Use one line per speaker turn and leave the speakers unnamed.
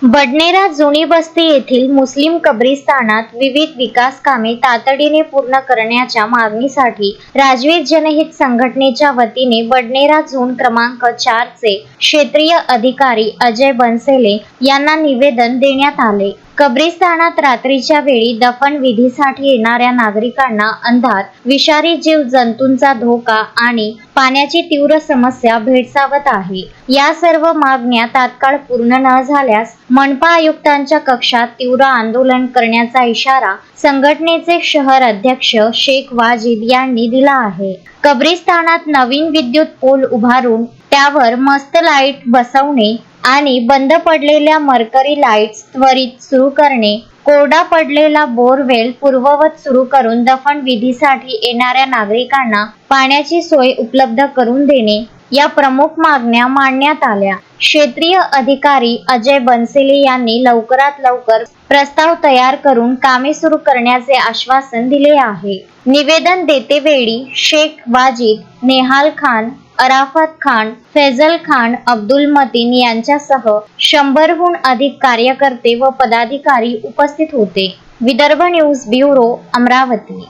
बडनेरा जुनी बस्ती येथील मुस्लिम कब्रिस्तानात विविध विकास कामे तातडीने पूर्ण करण्याच्या मागणीसाठी राजवीर जनहित संघटनेच्या वतीने बडनेरा झोन क्रमांक 4 चे क्षेत्रीय अधिकारी अजय बनसेले यांना निवेदन देण्यात आले। कब्रिस्तानात रात्रीच्या वेळी दफन विधीसाठी येणाऱ्या नागरिकांना अंधार, विषारी जीव जंतूंचा धोका आणि पाण्याची तीव्र समस्या भेडसावत आहे। या सर्व मागण्या तात्काळ पूर्ण न झाल्यास मनपा आयुक्तांच्या कक्षात तीव्र आंदोलन करण्याचा इशारा संघटनेचे शहर अध्यक्ष शेख वाजिद यांनी दिला आहे। कब्रिस्तानात नवीन विद्युत पोल उभारून त्यावर मस्त लाईट बसवणे आणि बंद पडलेल्या मर्करी लाईट्स त्वरित सुरू करणे, कोरडा पडलेला बोरवेल पूर्ववत सुरू करून दफन विधीसाठी येणाऱ्या नागरिकांना पाण्याची सोय उपलब्ध करून देणे या प्रमुख मागण्या मांडण्यात आल्या। क्षेत्रीय अधिकारी अजय बनसेले यांनी लवकरात लवकर प्रस्ताव तयार करून कामे सुरू करण्याचे आश्वासन दिले आहे। निवेदन देतेवेळी शेख वाजिद, नेहाल खान, अराफत खान, फैजल खान, अब्दुल मतीन यांच्यासह 100हून अधिक कार्यकर्ते व पदाधिकारी उपस्थित होते। Vidarbha news bureau, Amravati.